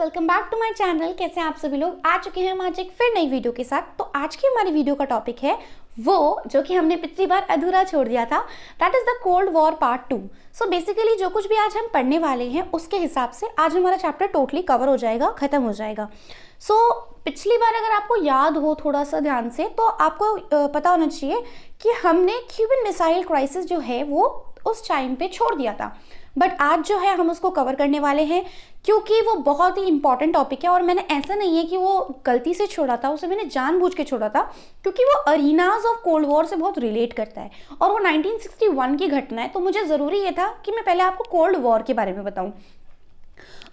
Welcome back to my channel. कैसे हैं आप सभी लोग? आ चुके हैं हम आज एक फिर नई वीडियो के साथ। तो आज की हमारी वीडियो का टॉपिक है वो जो कि हमने पिछली बार अधूरा छोड़ दिया था, that is the cold war part 2। So basically जो कुछ भी आज हम पढ़ने वाले हैं उसके हिसाब से आज हमारा चैप्टर टोटली कवर हो जाएगा, खत्म हो जाएगा। पिछली बार अगर आपको याद हो थोड़ा सा ध्यान से, तो आपको पता होना चाहिए कि हमने क्यूबन मिसाइल क्राइसिस जो है वो उस टाइम पे छोड़ दिया था, बट आज जो है हम उसको कवर करने वाले हैं क्योंकि वो बहुत ही इंपॉर्टेंट टॉपिक है। और मैंने ऐसा नहीं है कि वो गलती से छोड़ा था, उसे मैंने जानबूझ के छोड़ा था क्योंकि वो अरीनाज ऑफ कोल्ड वॉर से बहुत रिलेट करता है और वो 1961 की घटना है। तो मुझे ज़रूरी ये था कि मैं पहले आपको कोल्ड वॉर के बारे में बताऊं।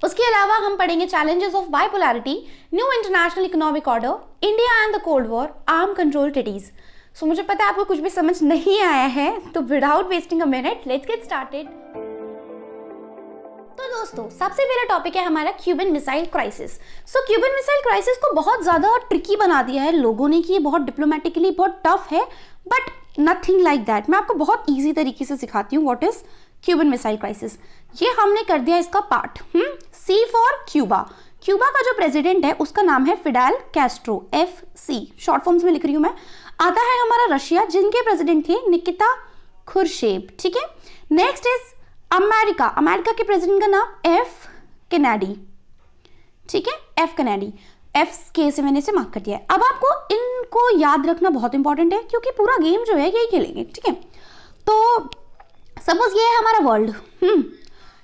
उसके अलावा हम पढ़ेंगे challenges of bipolarity, new international economic order, India and the cold war, arm control treaties. So मुझे पता है आपको कुछ भी समझ नहीं आया है, तो without wasting a minute let's get started. तो दोस्तों सबसे पहला टॉपिक है हमारा क्यूबन मिसाइल क्राइसिस। सो क्यूबन मिसाइल क्राइसिस को बहुत ज़्यादा ट्रिकी बना दिया है लोगों ने कि ये बहुत डिप्लोमेटिकली बहुत टफ है, बट नथिंग लाइक दैट। मैं आपको बहुत ईजी तरीके से सिखाती हूँ what is Cuban missile crisis. ये हमने कर दिया इसका part. C for Cuba. Cuba का जो प्रेसिडेंट है उसका नाम है Fidel Castro, FC short forms में लिख रही हूँ मैं। आता है हमारा रशिया, जिनके प्रेसिडेंट थे निकिता खुर्शेव। ठीक है, नेक्स्ट इज अमेरिका। अमेरिका के प्रेसिडेंट का नाम F कैनेडी। ठीक है, F कैनेडी, F से मैंने इसे मार्क कर दिया है। अब आपको इनको याद रखना बहुत इंपॉर्टेंट है क्योंकि पूरा गेम जो है यही खेलेंगे। ठीक है, तो सपोज ये है हमारा वर्ल्ड,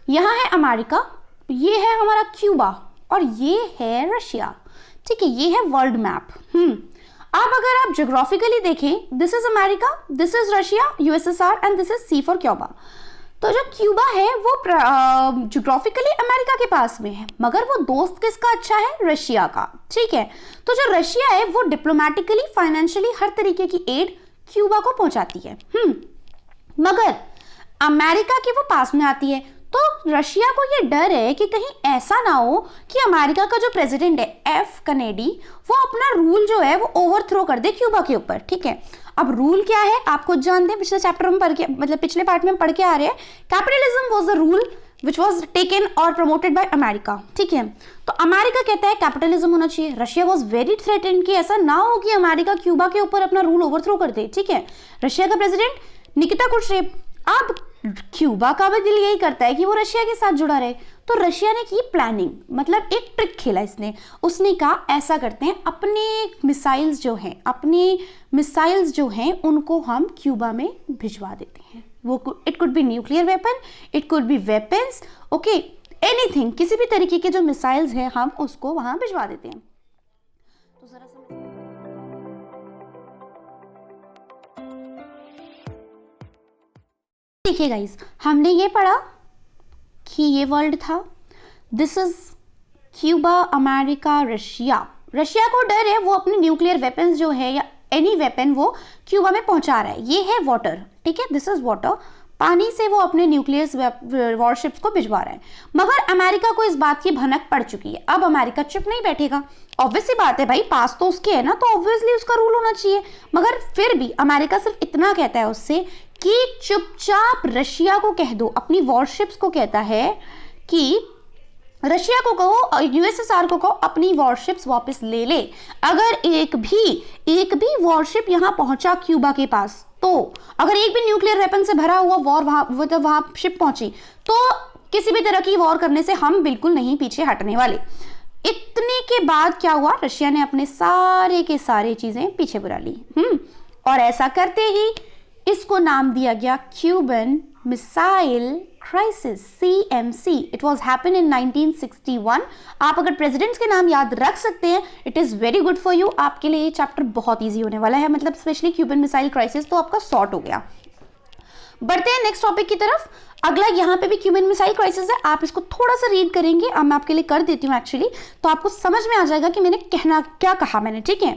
यहाँ है अमेरिका, ये है हमारा क्यूबा और ये है रशिया। ठीक है, ये है वर्ल्ड मैप। अब अगर आप ज्योग्राफिकली देखें, this is America, this is Russia, USSR and this is C for Cuba. तो जो क्यूबा है वो ज्योग्राफिकली अमेरिका के पास में है, मगर वो दोस्त किसका अच्छा है? रशिया का। ठीक है, तो जो रशिया है वो डिप्लोमेटिकली, फाइनेंशियली हर तरीके की एड क्यूबा को पहुंचाती है। मगर अमेरिका की वो पास में आती है, तो रशिया को ये डर है कि कहीं ऐसा ना हो कि अमेरिका का जो प्रेसिडेंट है F कैनेडी वो अपना रूल जो है वो ओवरथ्रो कर दे क्यूबा के ऊपर। ठीक है, अब रूल क्या है आप खुद जानते हैं, पिछले चैप्टर में पढ़ के, मतलब पिछले पार्ट में पढ़ के आ रहे हैं। Capitalism was the rule which was taken और प्रमोटेड बाय अमेरिका। ठीक है, तो अमेरिका कहता है कैपिटलिज्म होना चाहिए। रशिया वॉज वेरी थ्रेटेंड कि ऐसा ना हो कि अमेरिका क्यूबा के ऊपर अपना रूल ओवरथ्रो कर दे। ठीक है, रशिया का प्रेसिडेंट निकिता खुर्शेव। अब क्यूबा का भी दिल यही करता है कि वो रशिया के साथ जुड़ा रहे, तो रशिया ने की प्लानिंग, मतलब एक ट्रिक खेला इसने। उसने कहा ऐसा करते हैं, अपने मिसाइल्स जो हैं उनको हम क्यूबा में भिजवा देते हैं। वो it could be nuclear weapon, it could be weapons, okay, anything, किसी भी तरीके के जो मिसाइल्स हैं हम उसको वहां भिजवा देते हैं। तो जरा देखिए गाइस, हमने ये पढ़ा कि ये वर्ल्ड था, this is Cuba, America, Russia. Russia को डर है, वो अपने न्यूक्लियर वेपन्स जो है या एनी वेपन वो क्यूबा में पहुंचा रहा है। ये है वाटर। ठीक है, दिस इज वाटर, पानी से वो अपने न्यूक्लियर वॉरशिप्स को भिजवा रहा है। मगर अमेरिका को इस बात की भनक पड़ चुकी है। अब अमेरिका चुप नहीं बैठेगा, ऑब्वियस सी बात है भाई, पास तो उसके है ना, तो ऑब्वियसली उसका रूल होना चाहिए। मगर फिर भी अमेरिका सिर्फ इतना कहता है उससे कि चुपचाप रशिया को कह दो, अपनी वॉरशिप्स को कहता है कि रशिया को कहो, USSR को कहो अपनी वॉरशिप्स वापस ले ले। अगर एक भी वॉरशिप यहां पहुंचा क्यूबा के पास, तो अगर एक भी न्यूक्लियर वेपन से भरा हुआ वहां शिप पहुंची, तो किसी भी तरह की वॉर करने से हम बिल्कुल नहीं पीछे हटने वाले। इतने के बाद क्या हुआ, रशिया ने अपने सारे के सारे चीजें पीछे बुला ली। और ऐसा करते ही इसको नाम दिया गया Cuban missile crisis, CMC। It was happen in 1961। आप अगर प्रेसिडेंट्स के नाम याद रख सकते हैं, it is very good for you. आपके लिए ये चैप्टर बहुत ईजी होने वाला है, मतलब स्पेशली क्यूबन मिसाइल क्राइसिस तो आपका सॉर्ट हो गया। बढ़ते हैं नेक्स्ट टॉपिक की तरफ। अगला यहाँ पे भी क्यूबन मिसाइल क्राइसिस है, आप इसको थोड़ा सा रीड करेंगे, अब मैं आपके लिए कर देती हूँ एक्चुअली, तो आपको समझ में आ जाएगा कि मैंने क्या कहा मैंने। ठीक है,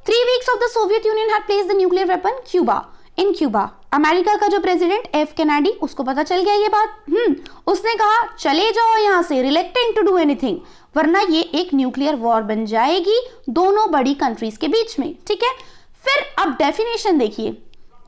3 weeks of the Soviet union had placed the nuclear weapon in Cuba. America का जो प्रेसिडेंट F कैनेडी, उसको पता चल गया ये बात। उसने कहा चले जाओ यहाँ से, रिलेक्टेंट टू डू एनीथिंग, वरना ये एक न्यूक्लियर वॉर बन जाएगी दोनों बड़ी कंट्रीज के बीच में। ठीक है, फिर अब डेफिनेशन देखिए,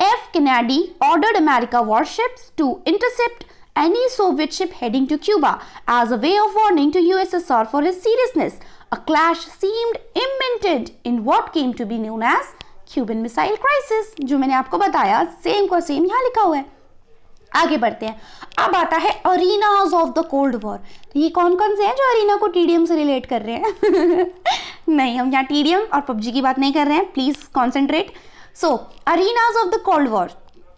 F Kennedy ordered America warships to intercept any Soviet ship heading to Cuba as a way of warning to USSR for his seriousness. A clash seemed imminent in what came to be known as Cuban Missile Crisis. जो मैंने आपको बताया same को same यहाँ लिखा हुआ है। आगे बढ़ते हैं। अब आता है arenas of the cold war. ये कौन कौन से हैं जो अरीना को टीडीएम से रिलेट कर रहे हैं? नहीं, हम यहाँ टीडीएम और पबजी की बात नहीं कर रहे हैं, please concentrate. So arenas of the cold war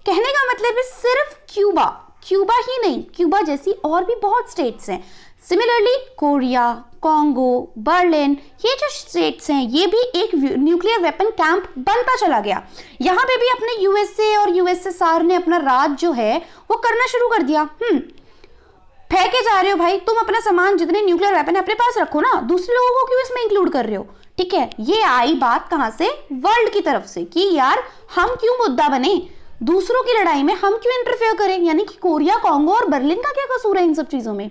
कहने का मतलब है सिर्फ क्यूबा ही नहीं, क्यूबा जैसी और भी बहुत स्टेट्स हैं। सिमिलरली कोरिया, कॉन्गो, बर्लिन, ये जो स्टेट्स हैं ये भी एक न्यूक्लियर वेपन कैंप बनता चला गया। यहाँ पे भी अपने यूएसए और यूएसएसआर ने अपना राज जो है वो करना शुरू कर दिया। फेंके जा रहे हो भाई, तुम अपना सामान जितने न्यूक्लियर वेपन अपने पास रखो ना, दूसरे लोगों को क्यों इसमें इंक्लूड कर रहे हो? ठीक है, ये आई बात कहाँ से? वर्ल्ड की तरफ से कि यार हम क्यों मुद्दा बने, दूसरों की लड़ाई में हम क्यों इंटरफेयर करें? यानी कि कोरिया, कॉन्गो और बर्लिन का क्या कसूर है इन सब चीजों में?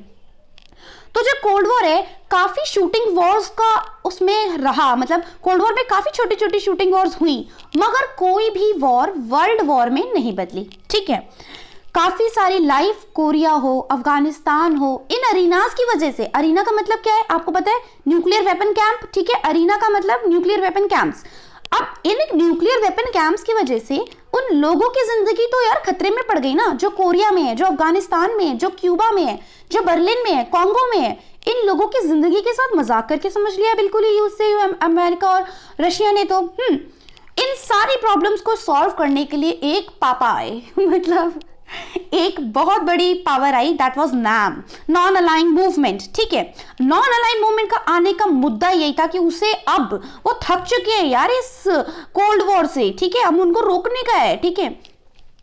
तो जो कोल्ड वॉर है काफी शूटिंग वॉर्स का उसमें रहा, मतलब कोल्ड वॉर में काफी छोटी छोटी शूटिंग वॉर्स हुई, मगर कोई भी वॉर वर्ल्ड वॉर में नहीं बदली। ठीक है, काफी सारी लाइफ, कोरिया हो, अफगानिस्तान हो, इन अरीनास की वजह से। अरीना का मतलब क्या है आपको पता है? Nuclear weapon camp. ठीक है, अरीना का मतलब न्यूक्लियर वेपन कैंप्स। अब इन न्यूक्लियर वेपन कैंप्स की वजह से उन लोगों की जिंदगी तो यार खतरे में पड़ गई ना, जो कोरिया में है, जो अफगानिस्तान में है, जो क्यूबा में है, जो बर्लिन में है, कॉन्गो में है। इन लोगों की जिंदगी के साथ मजाक करके समझ लिया बिल्कुल ही उससे अमेरिका और रशिया ने। तो इन सारी प्रॉब्लम्स को सॉल्व करने के लिए एक पापा आए, मतलब एक बहुत बड़ी पावर आई, that was NAM, non aligning movement. ठीक है, नॉन अलाइंग मूवमेंट का आने का मुद्दा यही था कि उसे अब वो थक चुके हैं यार इस कोल्ड वॉर से। ठीक है, अब उनको रोकने का है। ठीक है,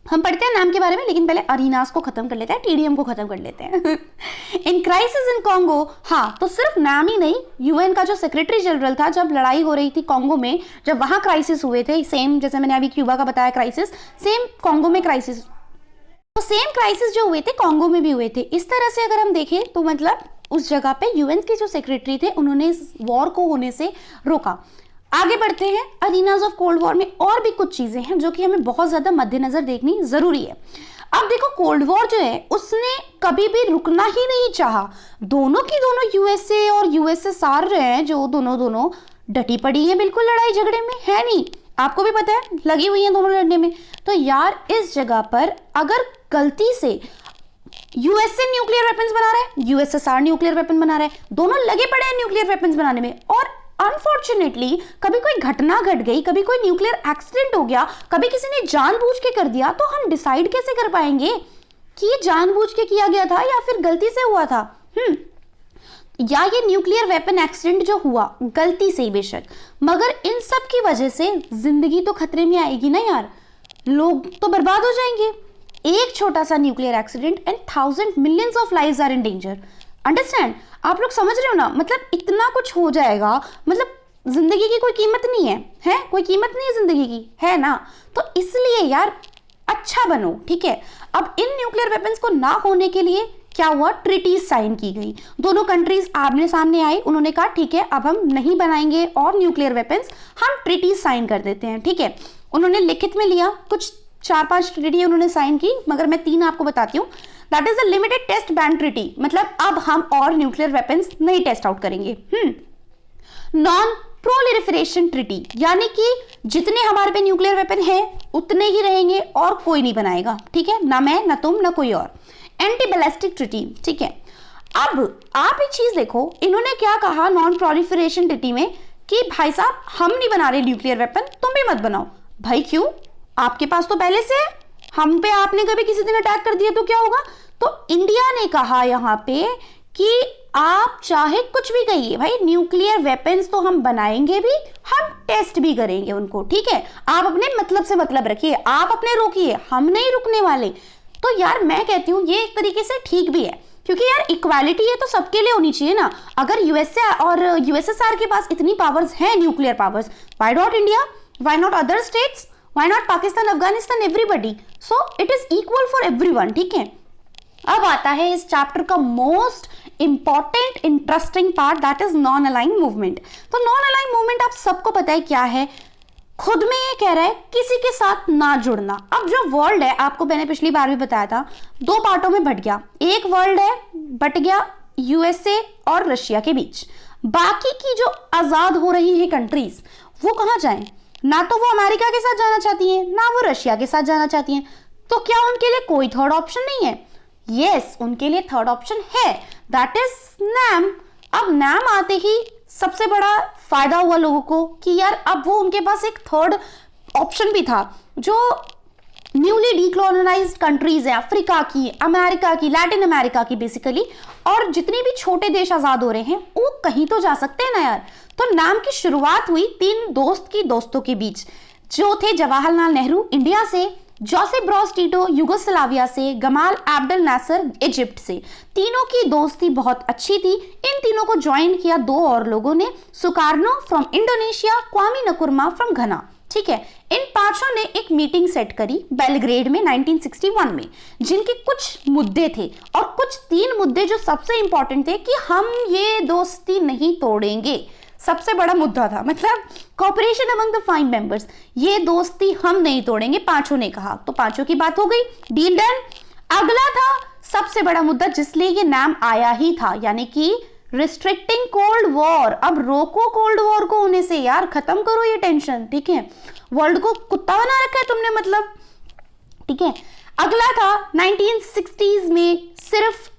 हम पढ़ते हैं नाम के बारे में, लेकिन पहले अरीनास को खत्म कर लेते हैं, टीडीएम को खत्म कर लेते हैं। इन क्राइसिस इन कॉन्गो, हाँ तो सिर्फ नाम ही नहीं, यूएन का जो सेक्रेटरी जनरल था जब लड़ाई हो रही थी कॉन्गो में, जब वहां क्राइसिस हुए थे, सेम जैसे मैंने अभी क्यूबा का बताया क्राइसिस, सेम कॉन्गो में क्राइसिस, तो सेम क्राइसिस जो हुए थे कॉन्गो में भी हुए थे। इस तरह से अगर हम देखें तो मतलब उस जगह पे यूएन के जो सेक्रेटरी थे उन्होंने इस वॉर को होने से रोका। आगे बढ़ते हैं। अरीनाज ऑफ कोल्ड वॉर में और भी कुछ चीजें हैं जो कि हमें बहुत ज्यादा मद्देनजर देखनी जरूरी है। अब देखो, कोल्ड वॉर जो है उसने कभी भी रुकना ही नहीं चाहा। दोनों की दोनों यूएसए और यूएसएसआर रहे हैं, जो दोनों डटी पड़ी हैं बिल्कुल लड़ाई झगड़े में, है नहीं? आपको भी पता है, लगी हुई हैं दोनों लड़ने में। तो यार इस जगह पर अगर गलती से यूएसए न्यूक्लियर वेपन्स बना रहा है, यूएसएसआर न्यूक्लियर वेपन बना रहा है, दोनों लगे पड़े हैं न्यूक्लियर वेपन्स बनाने में, और अनफॉर्चुनेटली कभी कोई घटना घट गई, कभी कोई न्यूक्लियर एक्सीडेंट हो गया, कभी किसी ने जानबूझ के कर दिया, तो हम डिसाइड कैसे कर पाएंगे कि ये जानबूझ के किया गया था या फिर गलती से हुआ था? या ये न्यूक्लियर वेपन एक्सीडेंट जो हुआ गलती से ही बेशक, मगर इन सब की वजह से जिंदगी तो खतरे में आएगी ना यार, लोग तो बर्बाद हो जाएंगे। एक छोटा सा nuclear accident and 1000 millions of lives are in danger. Understand? आप लोग समझ रहे हो ना? मतलब इतना कुछ हो जाएगा, मतलब जिंदगी की कोई कीमत नहीं है, कोई कीमत नहीं है जिंदगी की, है ना? तो इसलिए यार अच्छा बनो। ठीक है, अब इन न्यूक्लियर वेपन्स को ना होने के लिए क्या हुआ? ट्रीटीज साइन की गई, दोनों कंट्रीज आमने सामने आई, उन्होंने कहा ठीक है अब हम नहीं बनाएंगे और न्यूक्लियर वेपन्स, हम ट्रीटीज साइन कर देते हैं। ठीक है, उन्होंने लिखित में लिया, कुछ 4-5 ट्रीटी उन्होंने साइन की, मगर मैं 3 आपको बताती हूँ। That is a limited test ban treaty, मतलब अब हम और न्यूक्लियर वेपन्स नहीं टेस्ट आउट करेंगे। नॉन प्रोलिफरेशन ट्रीटी, यानी कि जितने हमारे पे न्यूक्लियर वेपन है उतने ही रहेंगे और कोई नहीं बनाएगा। ठीक है, ना मैं, ना तुम, ना कोई और। एंटी बैलिस्टिक ट्रीटी, ठीक है। अब आप एक चीज देखो, इन्होंने क्या कहा नॉन प्रोलिफरेशन ट्रीटी में कि भाई साहब हम नहीं बना रहे न्यूक्लियर वेपन, तुम भी मत बनाओ। भाई क्यों? आपके पास तो पहले से है, हम पे आपने कभी किसी दिन अटैक कर दिया तो क्या होगा? तो इंडिया ने कहा यहाँ पे कि आप चाहे कुछ भी कहिए भाई, न्यूक्लियर वेपन्स तो हम बनाएंगे भी, हम टेस्ट भी करेंगे उनको। ठीक है, आप अपने मतलब से मतलब रखिए, आप अपने रोकिए, हम नहीं रुकने वाले। तो यार मैं कहती हूँ ये एक तरीके से ठीक भी है, क्योंकि यार इक्वालिटी है तो सबके लिए होनी चाहिए ना। अगर यूएसए और यूएसएसआर के पास इतनी पावर्स हैं, nuclear powers, why not India, why not other states, why not Pakistan, Afghanistan, everybody. So it is equal for everyone. ठीक है, अब आता है इस चैप्टर का most important interesting part, that is non aligning movement. तो नॉन अलाइंग मूवमेंट आप सबको पता है क्या है। खुद में ये कह रहा है किसी के साथ ना जुड़ना। अब जो वर्ल्ड है, आपको मैंने पिछली बार भी बताया था, दो पार्टों में बट गया। एक वर्ल्ड है बट गया यूएसए और रशिया के बीच। बाकी की जो आजाद हो रही है कंट्रीज, वो कहां जाएं? ना तो वो अमेरिका के साथ जाना चाहती हैं, ना वो रशिया के साथ जाना चाहती हैं। तो क्या उनके लिए कोई थर्ड ऑप्शन नहीं है? यस, उनके लिए थर्ड ऑप्शन है, दैट इज नैम। अब नैम आते ही सबसे बड़ा फायदा हुआ लोगों को कि यार अब वो उनके पास एक थर्ड ऑप्शन भी था। जो न्यूली डीकोलोनाइज्ड कंट्रीज है, अफ्रीका की, अमेरिका की, लैटिन अमेरिका की बेसिकली, और जितने भी छोटे देश आजाद हो रहे हैं वो कहीं तो जा सकते हैं ना यार। तो नाम की शुरुआत हुई तीन दोस्तों के बीच, जो थे जवाहरलाल नेहरू इंडिया से, जोसेफ ब्रोज टीटो युगोस्लाविया से, गमाल अब्देल नासर इजिप्ट से। तीनों की दोस्ती बहुत अच्छी थी। इन तीनों को ज्वाइन किया दो और लोगों ने, सुकार्नो फ्रॉम इंडोनेशिया, क्वामी नकुरमा फ्रॉम घना। ठीक है, इन पांचों ने एक मीटिंग सेट करी बेलग्रेड में 1961 में, जिनके कुछ मुद्दे थे, और कुछ तीन मुद्दे जो सबसे इंपॉर्टेंट थे कि हम ये दोस्ती नहीं तोड़ेंगे। सबसे बड़ा मुद्दा था, मतलब कॉपरेशन अमंग द 5 मेंबर्स, ये दोस्ती हम नहीं तोड़ेंगे, पांचों ने कहा। तो पांचों की बात हो गई, डील डन। अगला था सबसे बड़ा मुद्दा जिसलिए ये नाम आया ही था, यानी कि रिस्ट्रिक्टिंग कोल्ड वॉर। अब रोको कोल्ड वॉर को होने से यार, खत्म करो ये टेंशन। ठीक है, वर्ल्ड को कुत्ता बना रखा है तुमने, मतलब। ठीक है, अगला था 1960s में, सिर्फ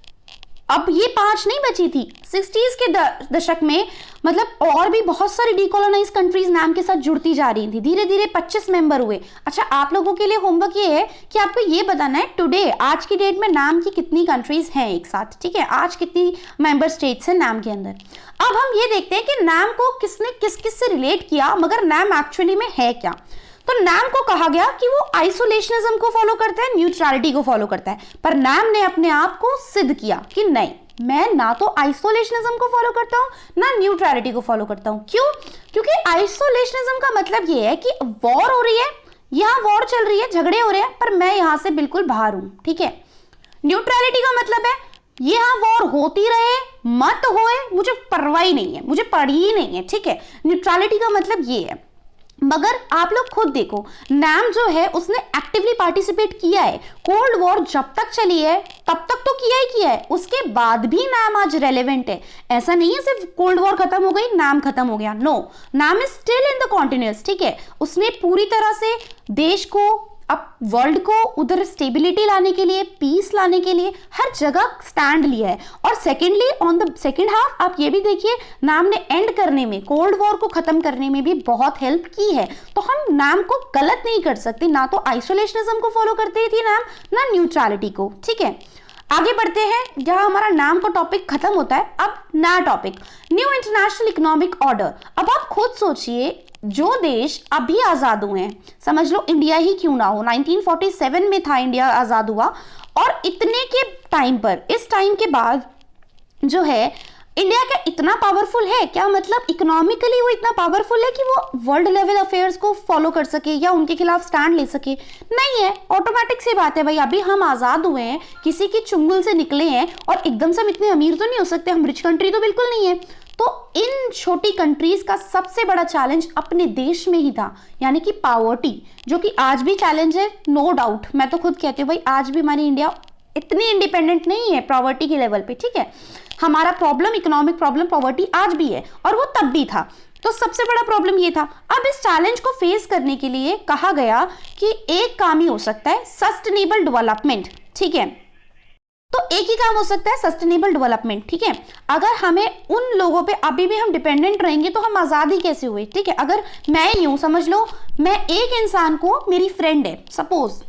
अब ये 5 नहीं बची थी, 60s के दशक में, मतलब और भी बहुत सारी डीकोलोनाइज कंट्रीज नाम के साथ जुड़ती जा रही थी। धीरे धीरे 25 मेंबर हुए। अच्छा, आप लोगों के लिए होमवर्क ये है कि आपको ये बताना है टुडे, आज की डेट में नाम की कितनी कंट्रीज हैं एक साथ। ठीक है, आज कितनी मेंबर स्टेट्स हैं नाम के अंदर। अब हम ये देखते हैं कि नाम को किसने किस किस से रिलेट किया, मगर नाम एक्चुअली में है क्या। तो नाम को कहा गया कि वो आइसोलेशनिज्म को फॉलो करता है, न्यूट्रलिटी को फॉलो करता है। पर नाम ने अपने आप को सिद्ध किया कि नहीं, मैं ना तो आइसोलेशनिज्म को फॉलो करता हूं, ना न्यूट्रलिटी को फॉलो करता हूं। क्यों? क्योंकि आइसोलेशनिज्म का मतलब ये है कि वॉर हो रही है, यहां वॉर चल रही है, झगड़े हो रहे हैं, पर मैं यहां से बिल्कुल बाहर हूं। ठीक है, न्यूट्रलिटी का मतलब है यहां वॉर होती रहे, मत होए, मुझे परवाह ही नहीं है, मुझे पड़ी ही नहीं है। ठीक है, न्यूट्रलिटी का मतलब ये है। मगर आप लोग खुद देखो, नाम जो है उसने एक्टिवली पार्टिसिपेट किया है। कोल्ड वॉर जब तक चली है तब तक तो किया ही किया है, उसके बाद भी नाम आज रेलेवेंट है। ऐसा नहीं है सिर्फ कोल्ड वॉर खत्म हो गई नाम खत्म हो गया, नो, नाम is still in the continuous. ठीक है, उसने पूरी तरह से देश को, अब वर्ल्ड को उधर स्टेबिलिटी लाने के लिए, पीस लाने के लिए हर जगह स्टैंड लिया है। और secondly, on the second half आप ये भी देखिए, नाम ने एंड करने में, कोल्ड वॉर को खत्म करने में भी बहुत हेल्प की है। तो हम नाम को गलत नहीं कर सकते, ना तो आइसोलेशनिज्म को फॉलो करते थी नाम, ना न्यूट्रलिटी को। ठीक है, आगे बढ़ते हैं, जहां हमारा नाम का टॉपिक खत्म होता है। अब नया topic, new international economic order. अब आप खुद सोचिए, जो देश अभी आजाद हुए हैं, समझ लो इंडिया ही क्यों ना हो, 1947 में था इंडिया आजाद हुआ, और इतने के टाइम पर, इस टाइम के बाद जो है इंडिया क्या इतना पावरफुल है क्या? मतलब इकोनॉमिकली वो इतना पावरफुल है कि वो वर्ल्ड लेवल अफेयर्स को फॉलो कर सके या उनके खिलाफ स्टैंड ले सके? नहीं है, ऑटोमेटिक सी बात है भाई, अभी हम आजाद हुए हैं, किसी की चुंगल से निकले हैं, और एकदम से हम इतने अमीर तो नहीं हो सकते, हम रिच कंट्री तो बिल्कुल नहीं है। तो इन छोटी कंट्रीज का सबसे बड़ा चैलेंज अपने देश में ही था, यानी कि पावर्टी, जो कि आज भी चैलेंज है, नो डाउट। मैं तो खुद कहती हूँ भाई, आज भी हमारी इंडिया इतनी इंडिपेंडेंट नहीं है पॉवर्टी के लेवल पे। ठीक है, हमारा प्रॉब्लम, इकोनॉमिक प्रॉब्लम, पॉवर्टी आज भी है, और वो तब भी था। तो सबसे बड़ा प्रॉब्लम ये था। अब इस चैलेंज को फेस करने के लिए कहा गया कि एक काम ही हो सकता है, सस्टेनेबल डेवलपमेंट। ठीक है, तो एक ही काम हो सकता है, सस्टेनेबल डेवलपमेंट। ठीक है, अगर हमें उन लोगों पे अभी भी हम डिपेंडेंट रहेंगे तो हम आजादी कैसे हुए? ठीक है, अगर मैं यूं समझ लो, मैं एक इंसान को, मेरी फ्रेंड है सपोज,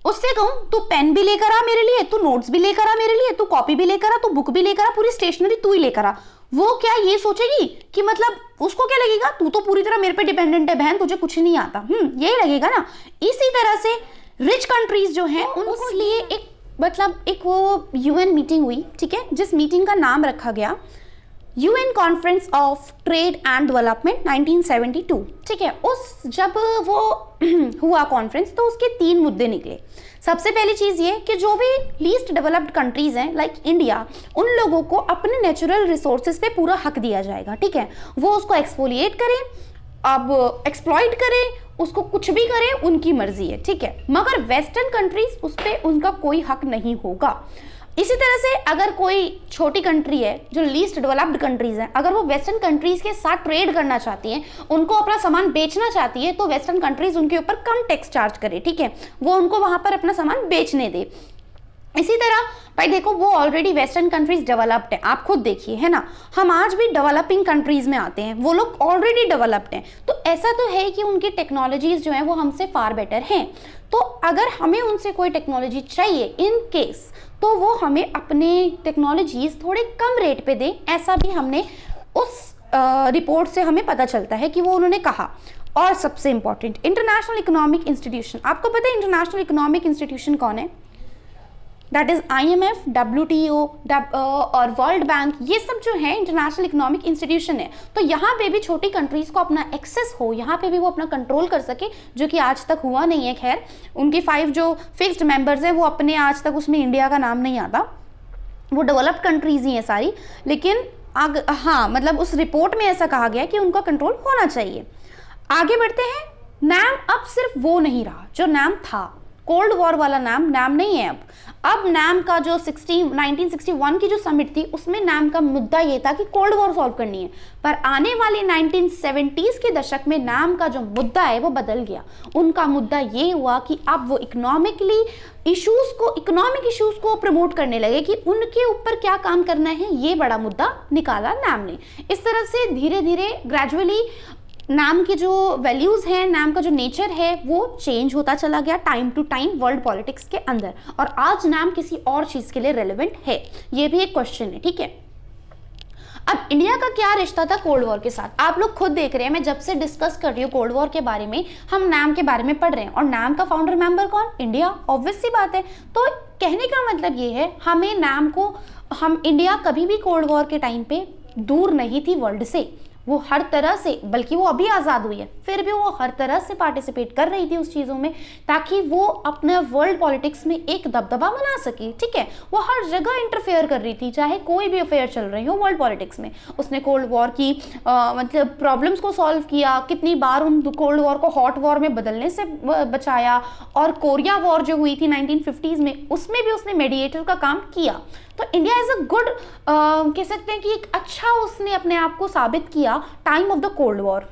उससे कहूं तू पेन भी लेकर आ मेरे लिए, तू नोट्स भी लेकर आ मेरे लिए, तू कॉपी भी लेकर आ, तू बुक भी लेकर आ, पूरी स्टेशनरी तू ही लेकर आ, वो क्या ये सोचेगी कि, मतलब उसको क्या लगेगा, तू तो पूरी तरह मेरे पे डिपेंडेंट है बहन, तुझे कुछ नहीं आता, यही लगेगा ना। इसी तरह से रिच कंट्रीज जो हैं उनको लिए एक, मतलब एक वो यूएन मीटिंग हुई। ठीक है, जिस मीटिंग का नाम रखा गया UN conference of trade and development 1972। ठीक है, उस जब वो हुआ कॉन्फ्रेंस, तो उसके 3 मुद्दे निकले। सबसे पहली चीज ये कि जो भी लीस्ट डेवलप्ड कंट्रीज हैं लाइक इंडिया, उन लोगों को अपने नेचुरल रिसोर्सेज पे पूरा हक दिया जाएगा। ठीक है, वो उसको एक्सफोलिएट करें, अब एक्सप्लॉइट करें, उसको कुछ भी करें, उनकी मर्जी है, ठीक है, मगर वेस्टर्न कंट्रीज उस पर उनका कोई हक नहीं होगा। इसी तरह से अगर कोई छोटी कंट्री है जो लीस्ट डेवलप्ड कंट्रीज हैं, अगर वो वेस्टर्न कंट्रीज के साथ ट्रेड करना चाहती हैं, उनको अपना सामान बेचना चाहती है, तो वेस्टर्न कंट्रीज उनके ऊपर कम टैक्स चार्ज करे, ठीक है, वो उनको वहां पर अपना सामान बेचने दे। इसी तरह भाई देखो, वो ऑलरेडी वेस्टर्न कंट्रीज डेवलप्ड हैं, आप खुद देखिए, है ना, हम आज भी डेवलपिंग कंट्रीज में आते हैं, वो लोग ऑलरेडी डेवलप्ड हैं, तो ऐसा तो है कि उनकी टेक्नोलॉजीज जो हैं वो हमसे फार बेटर हैं। तो अगर हमें उनसे कोई टेक्नोलॉजी चाहिए इन केस, तो वो हमें अपने टेक्नोलॉजीज थोड़े कम रेट पे दें, ऐसा भी हमने उस रिपोर्ट से हमें पता चलता है कि वो उन्होंने कहा। और सबसे इंपॉर्टेंट, इंटरनेशनल इकोनॉमिक इंस्टीट्यूशन, आपको पता है इंटरनेशनल इकोनॉमिक इंस्टीट्यूशन कौन है? दैट इज IMF, WTO और वर्ल्ड बैंक, ये सब जो है इंटरनेशनल इकोनॉमिक इंस्टीट्यूशन है। तो यहाँ पे भी छोटी कंट्रीज को अपना एक्सेस हो, यहाँ पे भी वो अपना कंट्रोल कर सके, जो कि आज तक हुआ नहीं है। खैर, उनकी 5 जो फिक्स्ड मेंबर्स हैं वो अपने आज तक उसमें इंडिया का नाम नहीं आता, वो डेवलप्ड कंट्रीज ही हैं सारी, लेकिन हाँ मतलब उस रिपोर्ट में ऐसा कहा गया कि उनका कंट्रोल होना चाहिए। आगे बढ़ते हैं। नाम अब सिर्फ वो नहीं रहा जो नाम था, कोल्ड वॉर वाला नाम नहीं है अब नाम का जो 1961 की जो समिट थी उसमें नाम का मुद्दा ये था कि कोल्ड वॉर सॉल्व करनी है, पर आने वाले 1970s के दशक में नाम का जो मुद्दा है वो बदल गया। उनका मुद्दा ये हुआ कि अब वो इकोनॉमिक इश्यूज को प्रमोट करने लगे कि उनके ऊपर क्या काम करना है, ये बड़ा मुद्दा निकाला नाम ने। इस तरह से धीरे धीरे ग्रेजुअली नाम की जो वैल्यूज हैं, नाम का जो नेचर है वो चेंज होता चला गया time to time world politics के अंदर, और आज नाम किसी और चीज के लिए रेलेवेंट है, ये भी एक क्वेश्चन है, ठीक है। अब इंडिया का क्या रिश्ता था कोल्ड वॉर के साथ, आप लोग खुद देख रहे हैं, मैं जब से डिस्कस कर रही हूँ कोल्ड वॉर के बारे में, हम नाम के बारे में पढ़ रहे हैं, और नाम का फाउंडर मेंबर कौन? इंडिया, ऑब्वियस सी बात है। तो कहने का मतलब ये है, हमें नाम को, हम इंडिया कभी भी कोल्ड वॉर के टाइम पे दूर नहीं थी वर्ल्ड से, वो हर तरह से, बल्कि वो अभी आज़ाद हुई है फिर भी वो हर तरह से पार्टिसिपेट कर रही थी उस चीज़ों में, ताकि वो अपने वर्ल्ड पॉलिटिक्स में एक दबदबा बना सके, ठीक है। वो हर जगह इंटरफेयर कर रही थी, चाहे कोई भी अफेयर चल रही हो वर्ल्ड पॉलिटिक्स में। उसने कोल्ड वॉर की मतलब प्रॉब्लम्स को सॉल्व किया, कितनी बार उन कोल्ड वॉर को हॉट वॉर में बदलने से बचाया, और कोरिया वॉर जो हुई थी 1950s में, उसमें भी उसने मेडिएटर का काम किया। तो इंडिया इज अ गुड, कह सकते हैं कि एक अच्छा उसने अपने आप को साबित किया time of the cold war.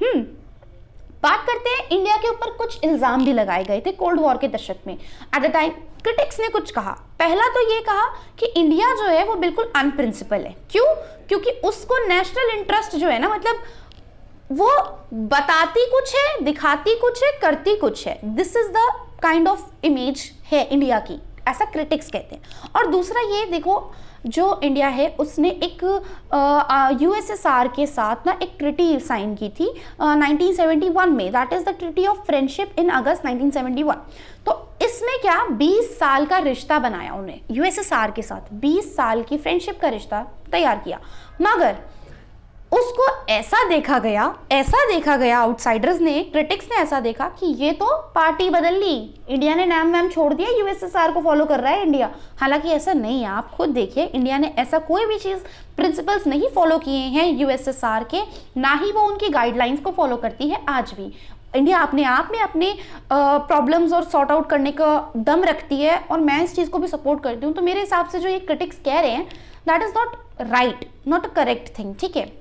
बात करते हैं, इंडिया के ऊपर कुछ इल्जाम भी लगाए गए थे कोल्ड वॉर के दशक में। एट द टाइम क्रिटिक्स ने कुछ कहा। पहला तो ये कहा कि इंडिया जो है वो बिल्कुल अनप्रिंसिपल है। क्यों? क्योंकि उसको नेशनल इंटरेस्ट जो है ना, मतलब वो बताती कुछ है, दिखाती कुछ है, करती कुछ है। This is the kind of image है इंडिया की, ऐसा क्रिटिक्स कहते हैं। और दूसरा ये देखो, जो इंडिया है उसने एक USSR के साथ ना एक ट्रिटी साइन की थी 1971 में, that is the treaty of friendship in August 1971। तो इसमें क्या 20 साल का रिश्ता बनाया उन्हें USSR के साथ, 20 साल की फ्रेंडशिप का रिश्ता तैयार किया। मगर उसको ऐसा देखा गया आउटसाइडर्स ने, क्रिटिक्स ने ऐसा देखा कि ये तो पार्टी बदल ली, इंडिया ने नाम वाम छोड़ दिया, USSR को फॉलो कर रहा है इंडिया। हालांकि ऐसा नहीं है, आप खुद देखिए, इंडिया ने ऐसा कोई भी चीज़ प्रिंसिपल्स नहीं फॉलो किए हैं USSR के, ना ही वो उनकी गाइडलाइंस को फॉलो करती है आज भी। इंडिया अपने आप में अपने प्रॉब्लम्स और सॉर्ट आउट करने का दम रखती है, और मैं इस चीज़ को भी सपोर्ट करती हूँ। तो मेरे हिसाब से जो ये क्रिटिक्स कह रहे हैं, that is not right, not a correct thing, ठीक है।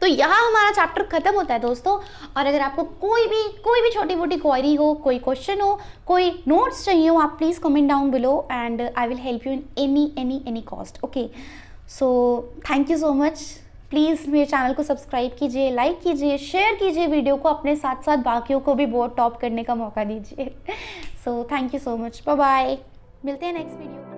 तो यहाँ हमारा चैप्टर खत्म होता है दोस्तों। और अगर आपको कोई भी छोटी मोटी क्वेरी हो, कोई क्वेश्चन हो, कोई नोट्स चाहिए हो, आप please comment down below and I will help you in any cost. Okay, so thank you so much. Please मेरे चैनल को सब्सक्राइब कीजिए, लाइक कीजिए, शेयर कीजिए वीडियो को, अपने साथ साथ बाकियों को भी बहुत टॉप करने का मौका दीजिए। So thank you so much, bye bye, मिलते हैं नेक्स्ट वीडियो।